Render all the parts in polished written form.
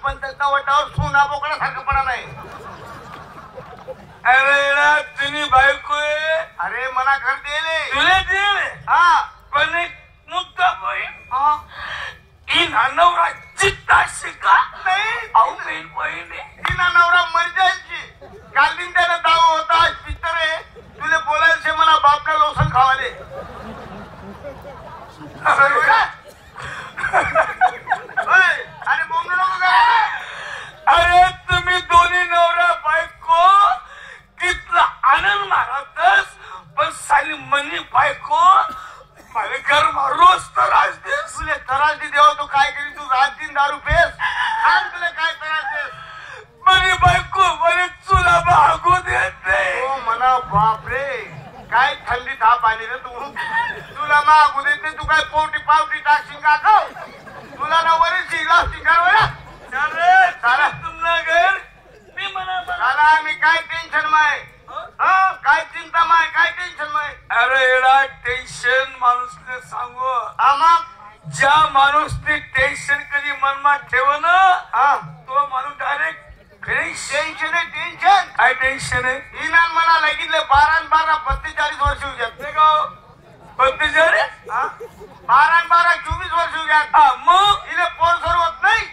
ग्रामपंचायतच्या वटावर सोना बोकडा सारखं पडा नाही. अरे तुम्ही बायको आहे. अरे मला घर दिले तुला दिले. हा पण एक मुद्दा बहीण ही नवरा चित्ता शिका नाही. अहो बहीण बहिणी तिला नवरा मर जायची. काल दिन त्याला दावा होता पितर आहे तुले बोलायचे मला बापला लोसन खावाले. अरे बोलू नको का. अरे तुम्ही दोन्ही नवरा बायको तिथला आनंद मारतस पण साली मनी बायको मला घर रोज त्रास देस. तुले त्रास दे देवा तू काय करी. तू रात दिन दारू पेस सांग तुला काय त्रास देस. मनी बायको मला चुला भागू देत नाही. हो म्हणा बापरे काय थंडी ताप आली रे तू. तुला मागू देते तू काय पोटी पावटी टाकशील का खाऊ. तुला ना वरील इलास्टिक कर सारा तुमना घर मी म्हणा मला आम्ही काय टेन्शन माय. काय चिंता माय काय टेन्शन माय. अरे एवढा टेन्शन माणूसने सांगू. आम्हा ज्या माणूसने टेन्शन कधी मनमा ठेव ना तो माणूस डायरेक्ट टेन्शन आहे टेन्शन. काय टेन्शन आहे. इनान मला लगितले 12 42 वर्ष होऊ जात. 42 12 24 वर्ष होऊ जात. मग तिले पोरसर होत नाही.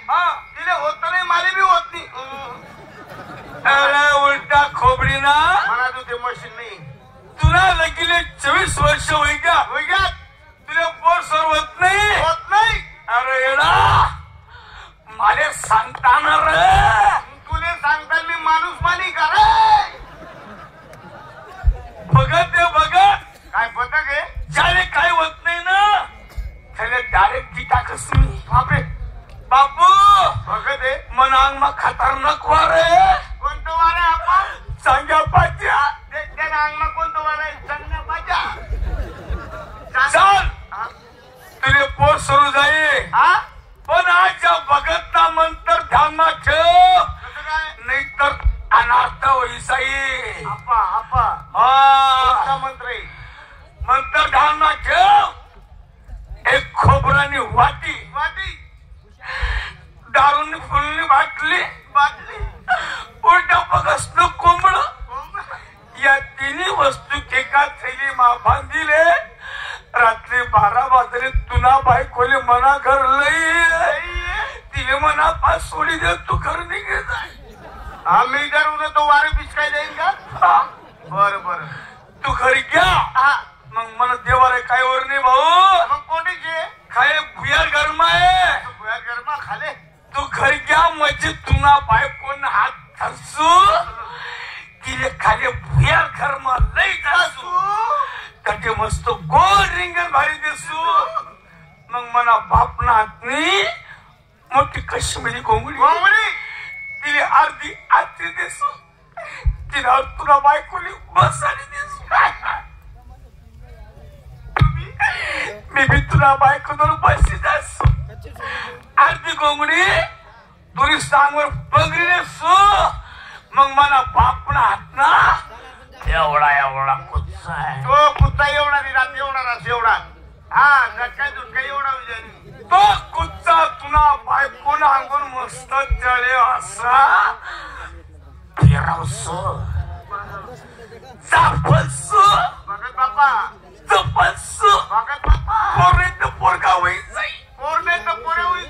तिले होत नाही मला बी होत नाही. अरे उलटा खोबडी ना मला तू ते मशीन नाही. तुला लगीले 24 वर्ष होई का होई का तुला पोरसर होत नाही. होत नाही. अरे एडा मला सांगताना रे तुले सांगता मी माणूस मानी का रे. बघत दे बघत काय पतक आहे. ज्याने काय होत नाही ना त्याला डायरेक्ट ती टाकस मी. बापरे बापू बघत आहे. मन अंग खतरनाक वार आहे. कोणतं वार आहे आपण सांगा पाच्या त्या अंगमा कोणतं वार आहे. सांगण्या पाहिजे चल तुझे पोट सुरू जाईल. पण आज बघत ना मंतर ध्यान ठेव नाही तर अनार्थ होई जाईल. आपा आपा हा मंत्र आहे. मंतर ध्यान ठेव. एक खोबरानी वाटी वाटी दारूनी फुलनी बाटली बाटली उलटा बघस न कोंबड या तिन्ही वस्तू एका थैली मा बांधिले. रात्री 12 वाजले तुला बायकोले मना घर लई तिने मना पास सोडी दे तू घर निघे जाय. आम्ही जर उद्या तो वारे पिचकाय जाईल का. बर बर तू घरी घ्या. मग मला देवारे काय वर नाही भाऊ. मग कोणीचे खाय भुयार गरमा आहे. भुया गरमा खाले. तू घरी घ्या म्हणजे तुला बायकोन हात धरसू तिने खाली भुयार घरमा लई जासू कटे मस्त गोल रिंगण भारी दिसू. मग मला बापना हातनी मोठी काश्मीरी कोंबडी तिने अर्धी आत्री दिसू. तिला तुला बायकोली बसाली दिसू. मी बी तुला बायको धरून बसी जासू. अर्धी कोंबडी तुरी सांगवर पगडी दिसू. मग मला बापना हात ना एवढा एवढा कुत्ता आहे. तो कुत्ता एवढा रात एवढा रास एवढा. झटका झुटका एवढा विचारी. तो कुत्ता तुला बायकोला अंगून मस्त जळे असा फिरवस चापस बघत बाप्पा चपस बघत बाप्पा. पोरे तर पोरगा होई जाई. पोर नाही तर पोरे होई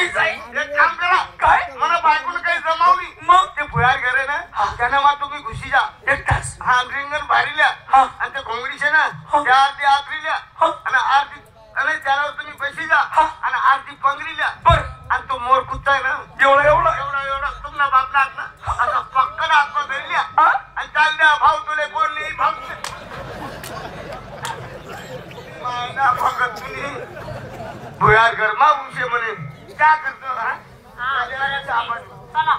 जाई. एक काम करा काय मला बायकोला काही जमावली. मग ते भुयार घरे ना त्याने मग तुम्ही घुशी जा. एकटाच रिंगण भारील्या आणि त्या कोंबडीचे ना त्या अर्धी आतरील्या आणि अर्धी आणि त्यावर तुम्ही बशी जा आणि अर्धी पंगरील्या. बर आणि तो मोर कुत्ता आहे ना एवढा एवढा एवढा एवढा तुमना बापला हात ना असा पक्कन हात धरल्या आणि चाल द्या भाऊ तुले कोण नाही भाऊ भगत तुम्ही भुयार घर मा उशे म्हणे क्या करतो. चला